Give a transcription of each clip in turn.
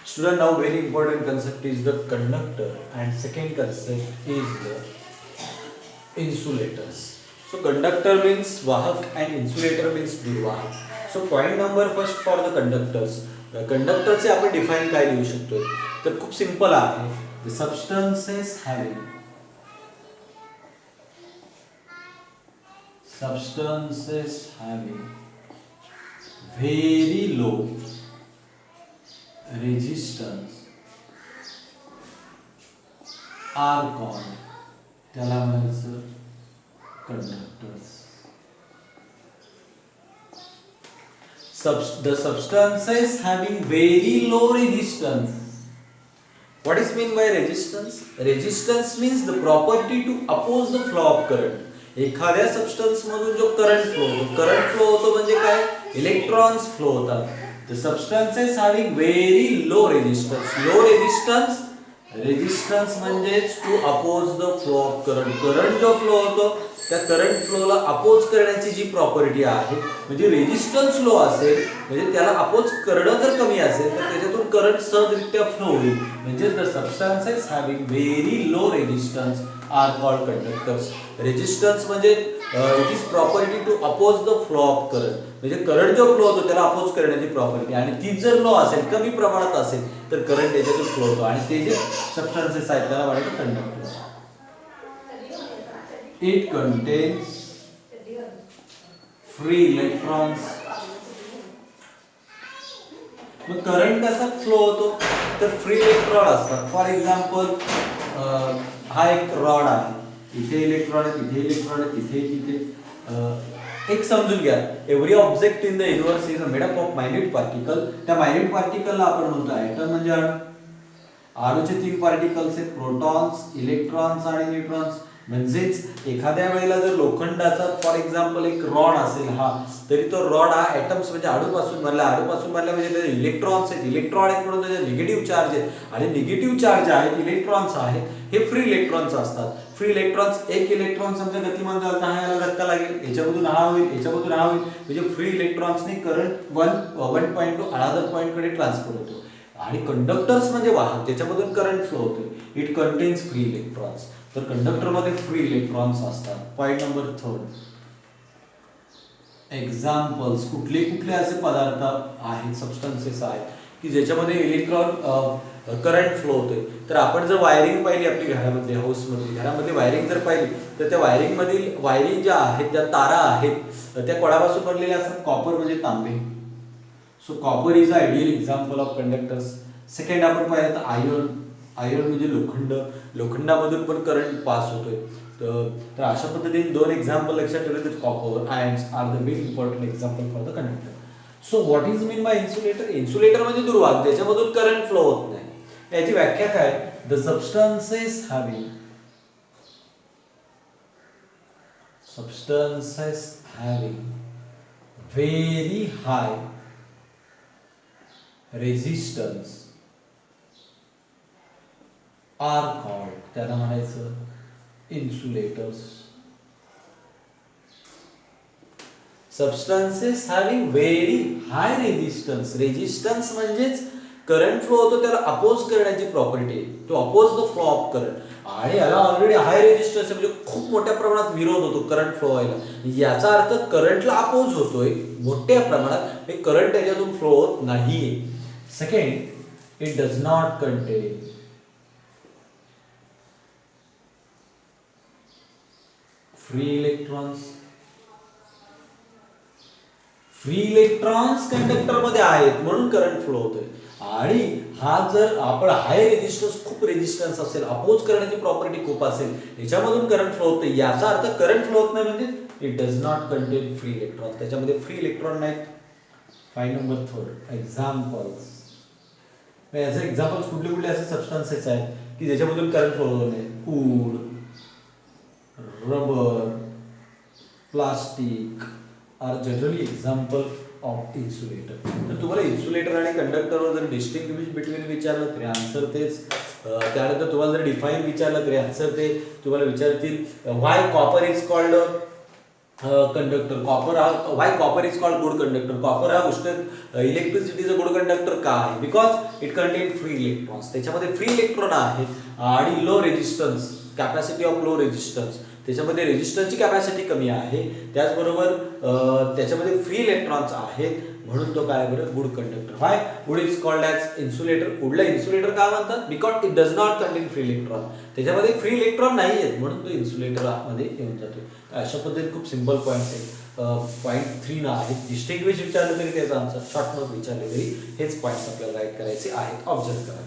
Student, now very important concept is the conductor and second concept is the insulators. So conductor means वाहक and insulator means दुर्वाहक. So point number first for the conductors. कंडक्टरचे आपण define काय लिहू शकतो तर खूप simple आहे. The substances having very low resistance are called, त्याला म्हणायचं conductors. The substances having very low resistance. What is mean by resistance? Resistance means the property to oppose the flow of current. एखाद्या substance मधून जो current flow होतो म्हणजे काय electrons flow होतात. The substances having very low resistance. Resistance म्हणजे to oppose the flow of current जो flow होतो त्या करंट फ्लोला अपोज करण्याची जी प्रॉपर्टी आहे म्हणजे रेजिस्टन्स लो असेल म्हणजे त्याला अपोज करणं जर कमी असेल तर त्याच्यातून करंट सहजरित्या फ्लो होईल. म्हणजे the substances having very low resistance are called conductors. Resistance म्हणजे it is property to oppose the flow of current म्हणजे करंट जो फ्लो होतो त्याला अपोज करण्याची प्रॉपर्टी आणि ती जर लो असेल कमी प्रमाणात असेल तर करंट त्याच्यातून फ्लो होतो आणि ते जे सबस्टन्सेस आहेत त्याला म्हणायचं conductors. It contains free electrons. मग करंट कसा फ्लो होतो तर फ्री इलेक्ट्रॉन असतात. फॉर एक्झाम्पल हा एक रॉड आहे, इथे इलेक्ट्रॉन आहे, तिथे इलेक्ट्रॉन आहे, तिथे एक समजून घ्या every object in the universe is made up of minute particle. त्या मायन्यूट पार्टिकलला आपण म्हणतो ॲटम म्हणजे अणूचे 3 पार्टिकल्स आहेत प्रोटॉन्स, इलेक्ट्रॉन्स आणि न्यूट्रॉन्स. म्हणजेच एखाद्या वेळेला जर लोखंडाचा फॉर एक्झाम्पल एक रॉड असेल हा तरी तो रॉड हा ॲटम्स म्हणजे अणूपासून बनला म्हणजे त्याचे इलेक्ट्रॉन्स आहेत, इलेक्ट्रॉन आहेत म्हणून त्याचे निगेटिव्ह चार्ज आहेत आणि निगेटिव्ह चार्ज आहेत इलेक्ट्रॉन्स आहेत हे फ्री इलेक्ट्रॉन्स असतात. फ्री इलेक्ट्रॉन्स एक इलेक्ट्रॉन समजा गतिमान झाला तर याला धक्का लागेल, याच्यामधून हा होईल, याच्यामधून हा होईल म्हणजे फ्री इलेक्ट्रॉन्सने current one point to another point कडे ट्रान्सफर होतो. आणि कंडक्टर्स म्हणजे वाहक ज्याच्यामधून करंट फ्लो होतो. It contains free electrons. तर कंडक्टर मध्ये फ्री इलेक्ट्रॉन्स असतात. पॉइंट नंबर 3 एक्झाम्पल्स कुठले कुठले असे पदार्थ आहेत सबस्टन्सेस आहेत की ज्याच्यामध्ये इलेक्ट्रॉन करंट फ्लो होतोय. तर आपण जर वायरिंग पाहिली आपली घरामध्ये घरामध्ये वायरिंग जर पाहिली तर त्या वायरिंग मधील वायरिंग ज्या आहेत ज्या तारा आहेत त्या कोणापासून बनलेल्या असतात कॉपर म्हणजे तांबे. So copper is a ideal example of conductors. Second आपण पाहिलं तर आयर्न म्हणजे लोखंडामधून पण करंट पास होतोय. तर अशा पद्धतीने 2 एक्झाम्पल लक्षात ठेवले तर copper ions are the very important example for the conductor. So what is mean by insulator? Insulator म्हणजे दुर्वाहक ज्याच्यामधून करंट फ्लो होत नाही. याची व्याख्या काय? The substances having very high resistance are called, त्याला म्हणायचं insulators. Substances having very high resistance म्हणजेच करंट फ्लो होतो त्याला अपोज करण्याची property to oppose the flow of current आणि याला ऑलरेडी हाय रेजिस्टन्स म्हणजे खूप मोठ्या प्रमाणात विरोध होतो करंट फ्लो व्हायला. याचा अर्थ करंटला अपोज होतोय मोठ्या प्रमाणात, हे करंट त्याच्यातून फ्लो होत नाहीये. Second, it does not contain free electrons conductor मध्ये आहेत म्हणून करंट फ्लो होतोय. आणि हा जर आपण हाय रेजिस्टन्स खूप रेजिस्टन्स असेल अपोज करण्याची प्रॉपर्टी खूप असेल याच्यामधून करंट फ्लो होतोय याचा अर्थ करंट फ्लो होत नाही म्हणजे it does not contain free electrons. त्याच्यामध्ये फ्री इलेक्ट्रॉन नाहीत. Point number 3 examples. याचे एक्झाम्पल्स कुठले असे सबस्टन्सेस आहेत की ज्याच्यामधून करंट फ्लो होत नाही? Wood, rubber, plastic are generally example of insulator. तर तुम्हाला इन्सुलेटर आणि कंडक्टरवर जर डिस्टिंग्विश बिटवीन विचारलं तरी आन्सर तेच. त्यानंतर तुम्हाला जर डिफाईन विचारलं तरी आन्सर ते. तुम्हाला विचारतील why copper is called conductor copper हा why copper is called good conductor copper हा उष्ण इलेक्ट्रिसिटीचा गुड कंडक्टर का आहे because it contain free electrons त्याच्यामध्ये फ्री इलेक्ट्रॉन आहेत आणि low resistance capacity of low resistance त्याच्यामध्ये रेजिस्टन्सची कॅपॅसिटी कमी आहे त्याचबरोबर त्याच्यामध्ये फ्री इलेक्ट्रॉन्स आहेत म्हणून तो काय बरं good conductor why wood is called as insulator वुडला इन्सुलेटर का म्हणतात because it does not contain free electron त्याच्यामध्ये फ्री इलेक्ट्रॉन नाही आहेत म्हणून तो इन्सुलेटर मध्ये येऊन जातो अशा पद्धतीने खूप सिंपल पॉईंट्स आहेत पॉईंट 3 ना आहेत डिस्टिंग्विश विचारलं तरी त्याचा आन्सर शॉर्ट नोट विचारले तरी हेच पॉईंट्स आपल्याला राईट करायचे आहेत ऑब्झर्व करा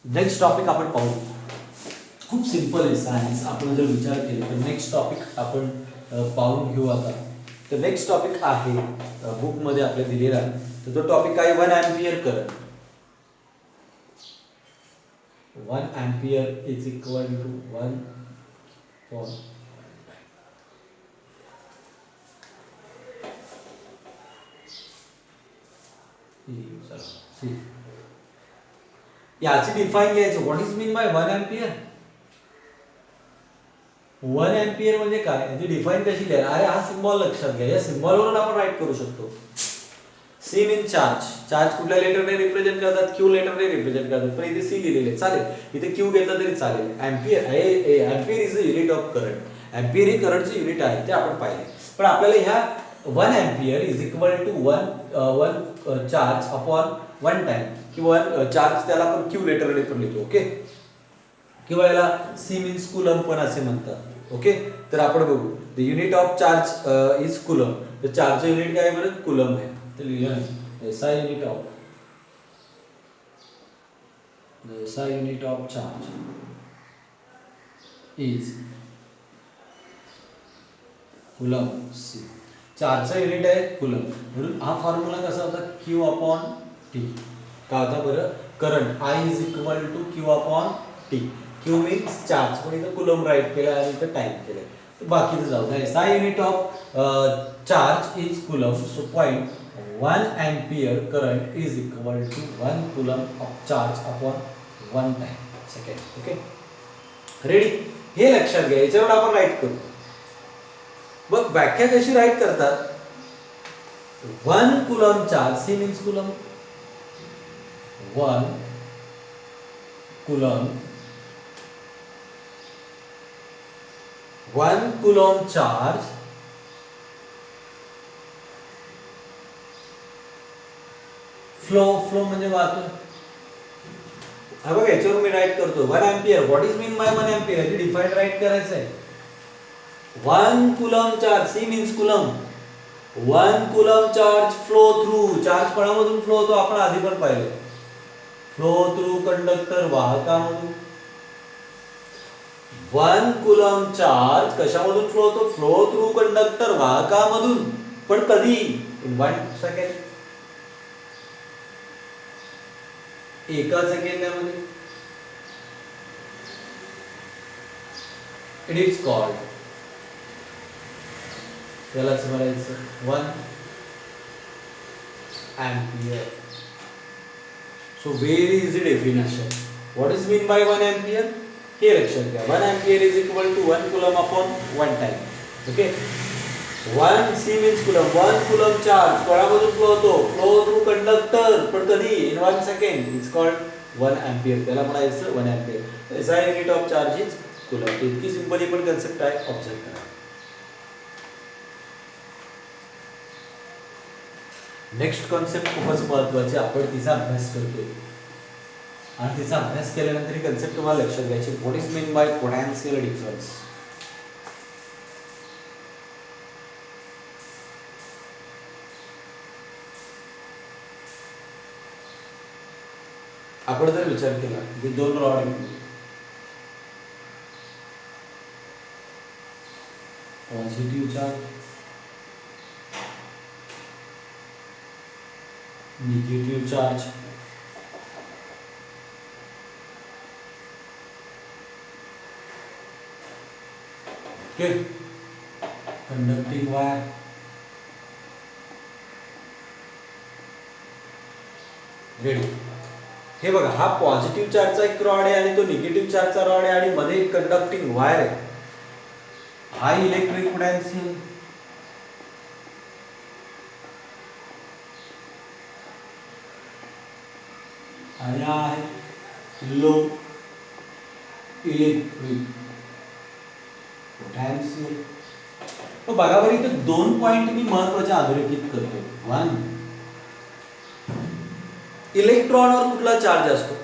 नेक्स्ट टॉपिक आपण पाहू खूप सिंपल आहे सायन्स आपण जर विचार केले तर नेक्स्ट टॉपिक आपण पाहून घेऊ आता तर नेक्स्ट टॉपिक आहे बुक मध्ये आपल्या दिलेला आहे तर तो टॉपिक आहे 1 ampere current 1 ampere is equal to 1 volt. See. याची डिफाइन लिहायचं what is mean by 1 ampere 1 ampere म्हणजे काय याची डिफाइन कशी लिहायला अरे हा सिम्बॉल लक्षात घ्या या सिम्बॉलवरून आपण राईट करू शकतो सी मीन चार्ज चार्ज कुठल्या लेटरने रिप्रेझेंट करतात क्यू लेटरने रिप्रेझेंट करतात पण इथे सी लिहिलेले चालेल इथे क्यू घेतला तरी चालेल ampere ampere is the unit of current ampere ही करंटचे युनिट आहे ते आपण पाहिले पण आपल्याला ह्या 1 ampere is equal to 1 charge upon 1 time किंवा चार्ज त्याला आपण क्यू लेटरने पण लिहितो ओके किंवा याला सी मीन्स कुलम पण असे म्हणतात ओके तर आपण बघू the unit of charge is coulomb तर चार्जचं युनिट काय बरं कुलम आहे SI unit of charge is coulomb C चार्जचा युनिट आहे कुलम म्हणून हा फॉर्म्युला कसा होता Q अपॉन T काय होता बरं current I is equal to Q upon T Q means charge पण इथं कुलम राईट केलं आणि इथं टाइम केलं बाकीचं जाऊ द्या SI unit of charge is coulomb so point 1 ampere current is equal to 1 coulomb of charge upon 1 time second okay ready हे लक्षात घ्या याच्यावर आपण राईट करू बघ व्याख्या कशी राईट करतात 1 coulomb charge C means coulomb 1 coulomb charge flow म्हणजे वाहतो हा बघा याच्यावर मी राईट करतो 1 ampere what is mean by 1 ampere याची डिफाइन राईट करायचं आहे 1 coulomb charge C means coulomb 1 coulomb charge flow through charge कणामधून फ्लो होतो आपण आधी पण पाहिले फ्लो थ्रू कंडक्टर वाहकामधून 1 कुलम चार्ज कशामधून फ्लो होतो फ्लो थ्रू कंडक्टर वाहकामधून पण कधी इन 1 सेकंड एका सेकंदामध्ये इट इज कॉल्ड त्यालाच म्हणायचं 1 ampere so very easy definition what is mean by 1 ampere हे लक्षात घ्या 1 ampere is equal to 1 coulomb upon 1 time okay 1 C means coulomb 1 coulomb charge कोणामधून फ्लो होतो फ्लो थ्रू कंडक्टर पण कधी in 1 second it's called 1 ampere त्याला म्हणायचं 1 ampere SI unit of charge is coulomb इतकी सिंपल ही पण कन्सेप्ट आहे ऑब्झर्व करा नेक्स्ट कॉन्सेप्ट खूपच महत्त्वाची आपण तिचा अभ्यास करतोय आणि तिचा अभ्यास केल्यानंतर ही कन्सेप्ट तुम्हाला लक्षात घ्यायची what is mean by potential difference आपण जर विचार केला की दोन रॉड आहेत positive charge negative charge okay conducting wire ready हे बघा, हा पॉझिटिव्ह चार्जचा एक रॉड आहे आणि तो निगेटिव्ह चार्जचा रॉड आहे आणि मध्ये एक कंडक्टिंग वायर आहे. हा इलेक्ट्रिक पोटेन्शियल आणि हा आहे लो इलेक्ट्रिक पोटेन्शियल. तो बघा बरं, इथे 2 पॉइंट मी महत्वाचे अधोरेखित करतो. 1, इलेक्ट्रॉनवर कुठला चार्ज असतो?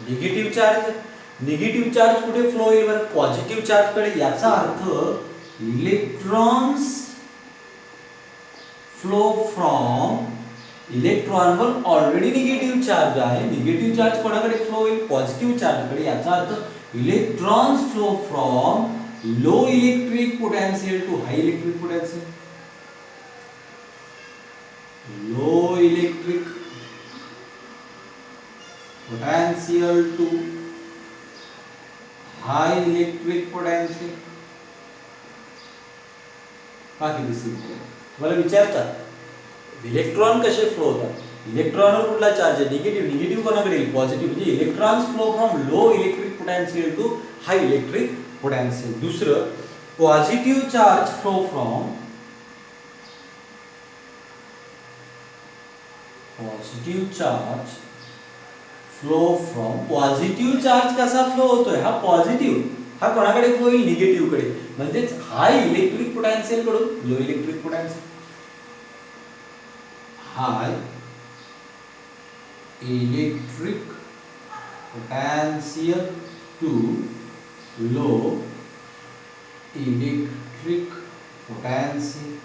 Negative charge. निगेटिव्ह चार्ज कुठे फ्लो होईल बरं? पॉझिटिव्ह चार्ज कडे. याचा अर्थ इलेक्ट्रॉन्स फ्लो फ्रॉम, इलेक्ट्रॉनवर ऑलरेडी निगेटिव्ह चार्ज आहे, निगेटिव्ह चार्ज कोणाकडे फ्लो होईल? पॉझिटिव्ह चार्ज कडे. याचा अर्थ electrons flow from low electric potential to high electric potential. Low electric potential to high electric potential. हा किती सिंपल आहे. मला विचारतात इलेक्ट्रॉन कसे फ्लो होतात? इलेक्ट्रॉनवर कुठला चार्ज आहे? निगेटिव्ह. निगेटिव्ह कोणाकडे येईल? पॉझिटिव्ह. म्हणजे electrons flow from low electric potential to high electric potential. दुसरं, positive charge flow from, positive charge flow from, positive charge कसा फ्लो होतोय? हा पॉझिटिव्ह, हा कोणाकडे फ्लो होईल? निगेटिव्ह कडे. म्हणजेच हाय इलेक्ट्रिक पोटेन्शियल कडून low electric potential. High electric potential to low electric potential.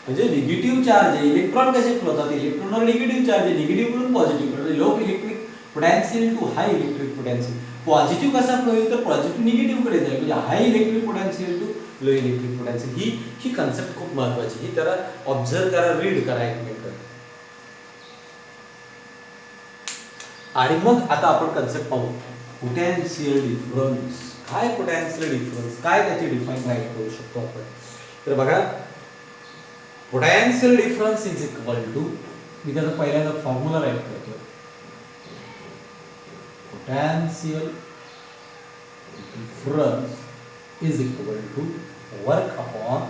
म्हणजे निगेटिव्ह चार्ज आहे, इलेक्ट्रॉन कसे फ्लो होतात? इलेक्ट्रॉनवर निगेटिव्ह चार्ज आहे, निगेटिव्ह कडून पॉझिटिव्ह कडे. Low electric potential to high electric potential. Positive कसा फ्लो होईल? तर पॉझिटिव्ह निगेटिव्ह कडे जाईल. म्हणजे high electric potential to low electric potential. ही कन्सेप्ट खूप महत्वाची. ही जरा ऑब्झर्व करा, रीड करा एक मिनिट. आणि मग आता आपण कन्सेप्ट पाहू. Potential difference. काय पोटेन्शियल डिफरन्स? काय त्याची डिफाइन राईट करू शकतो आपण? तर बघा, potential difference is equal to, मी त्याचा पहिल्यांदा फॉर्म्युला राईट करतो. Potential difference is equal to work upon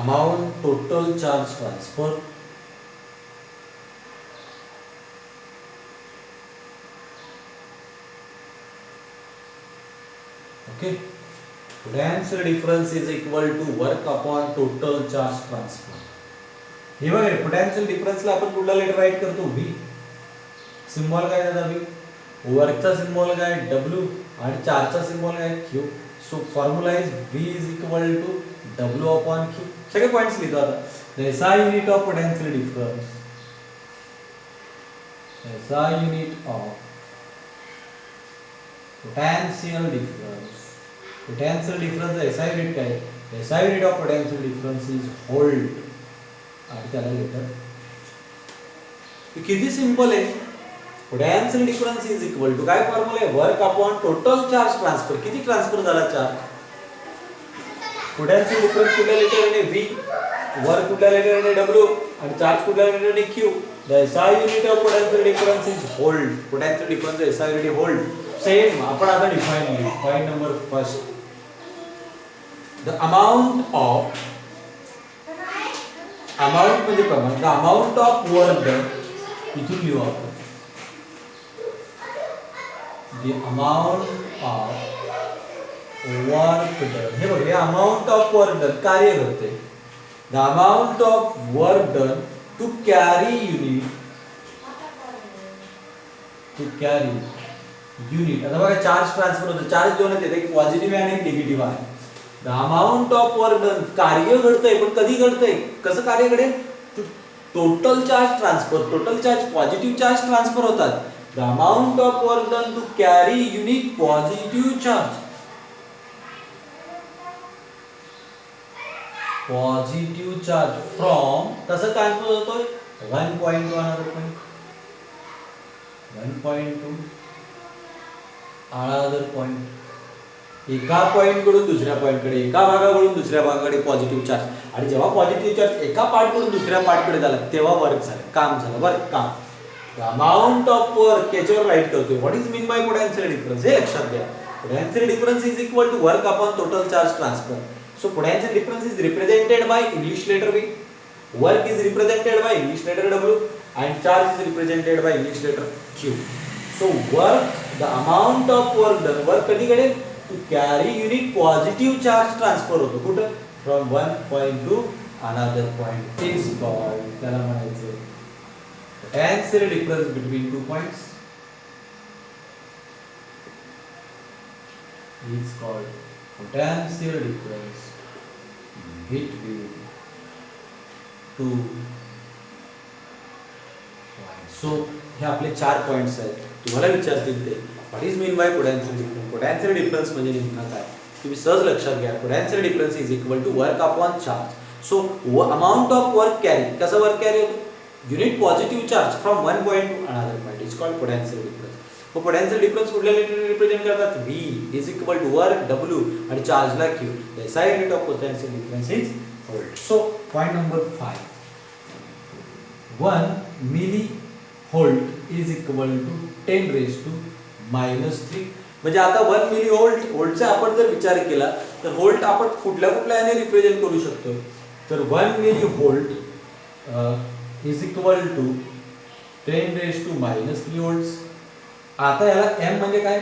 amount total charge transfer okay. Potential difference is equal to work upon total charge transfer. हे बघा, पोटेन्शियल डिफरन्सला आपण कुठला लेटर राईट करतो? V. सिम्बॉल काय त्याचा? V. वर्कचा सिम्बॉल काय? W. आणि चार्जचा सिम्बॉल काय? Q. So formula is V is equal to W upon Q. सगळे पॉइंट्स लिहितो आता. SI unit of potential difference, SI unit of potential difference. Potential difference SI unit काय? SI unit of potential difference is volt. आणि त्याला letter. किती simple आहे. Potential difference is equal to काय formula आहे? Work upon total charge transfer. किती transfer झाला? Charge. Potential difference कुठल्या लेटरने? V. वर्क कुठल्या लेटरने? W. आणि चार्ज कुठल्या लेटरने? Q. The SI unit of potential difference is volt. Potential difference SI unit volt. Same आपण आता डिफाइन केली. Point number first, the amount of, amount म्हणजे प्रमाण, the amount of work done, इथून लिहू आपण, the amount of work done. हे बघ, हे amount of work done कार्य करते. the amount of work done to carry unit, to carry unit. आता बघा, चार्ज ट्रान्सफर होतो. चार्ज दोन आहेत, एक पॉझिटिव्ह आणि एक निगेटिव्ह आहे. The amount of work done, कार्य घडतंय, पण कधी घडतंय? कसं कार्य घडेल? Total charge transfer. Total charge, positive charge transfer होतात. The amount of work done to carry unit positive charge, positive charge from, कसं ट्रान्सफर होतोय? 1.1 अनदर पॉइंट, 1.2 another point. एका पॉईंटकडून दुसऱ्या पॉईंटकडे, एका भागाकडून दुसऱ्या भागाकडे पॉझिटिव्ह चार्ज, आणि जेव्हा पॉझिटिव्ह चार्ज एका पार्टकडून दुसऱ्या पार्टकडे झाला तेव्हा वर्क झालं, काम झालं, वर्क काम. अमाऊंट ऑफ वर्क याच्यावर राईट करतोय. What is mean by potential difference हे लक्षात घ्या. Potential difference is equal to work upon total charge transfer. So potential difference is represented by English letter V, work is represented by English letter W, and charge is represented by English letter Q. So work, the amount of work done, work कधी घडेल, to carry unit positive charge transfer होतो कुठं, from one point to another point is called, त्याला म्हणायचं potential difference between two points is called potential difference between two. So हे आपले 4 points आहेत. तुम्हाला विचारतील ते what is mean by potential difference. Potential difference म्हणजे नेमकं काय, तुम्ही सहज लक्षात घ्या. Potential difference is equal to work upon charge. So amount of work carry, कसं वर्क कॅरी होतो, unit positive charge from one point to another point is called potential difference. So potential difference कुठल्या represent करतात, V is equal to work W आणि चार्जला Q. The SI unit of potential difference is volt. So point number 5, 1 millivolt is equal to 10 raised to -3. म्हणजे आता 1 milli volt, व्होल्टचा आपण जर विचार केला तर व्होल्ट आपण कुठल्या याने रिप्रेझेंट करू शकतो, तर 1 millivolt is equal to 10 raised to -3 volts. आता याला M म्हणजे काय,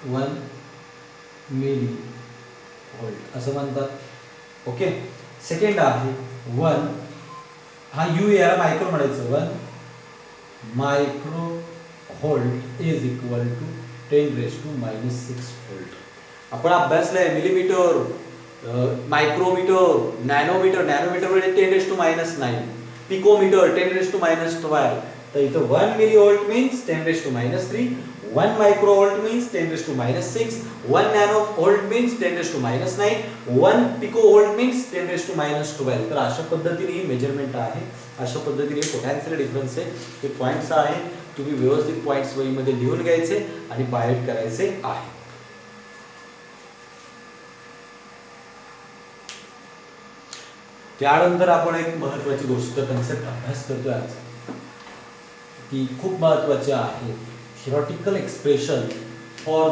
1 मिली व्होल्ट असं म्हणतात. ओके. सेकंड आहे 1, हा U याला मायक्रो म्हणायचं, 1 microvolt is equal to 10 raised to -6 volt. आपण अभ्यासलंय मिलीमीटर, मायक्रोमीटर, नॅनोमीटर. नॅनोमीटर म्हणजे 10 raised to -9, picometre 10 raised to -12. तर इथं 1 millivolt means 10 raised to -3, 1 microvolt means 10 raised to -6, 1 nanovolt means 10 raised to -9, 1 picovolt means 10 raised to -12. तर अशा पद्धतीने ही measurement आहे, अशा पद्धतीने पोटेन्शियल डिफरन्स आहे. हे पॉइंट्स आहे, तुम्ही व्यवस्थित पॉइंट्स वहीमध्ये लिहून घ्यायचे आणि बाहेर करायचे आहे. त्यानंतर आपण एक महत्त्वाची गोष्ट कन्सेप्ट अभ्यास करतोय आज, ती खूप महत्त्वाची आहे. Theoretical expression for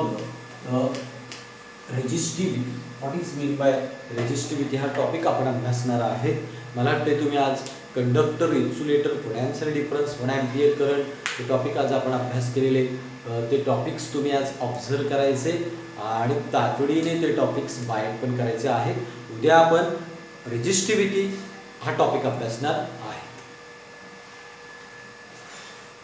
resistivity. What is mean by resistivity हा टॉपिक आपण अभ्यासणार आहे. मला वाटते तुम्ही आज conductor, insulator, potential difference, 1 ampere current हे टॉपिक आज आपण अभ्यास केलेले. ते टॉपिक्स तुम्ही आज ऑब्झर्व करायचे आणि तातडीने ते टॉपिक्स बाहेर पण करायचे आहेत. उद्या आपण रेजिस्टिव्हिटी हा टॉपिक अभ्यासणार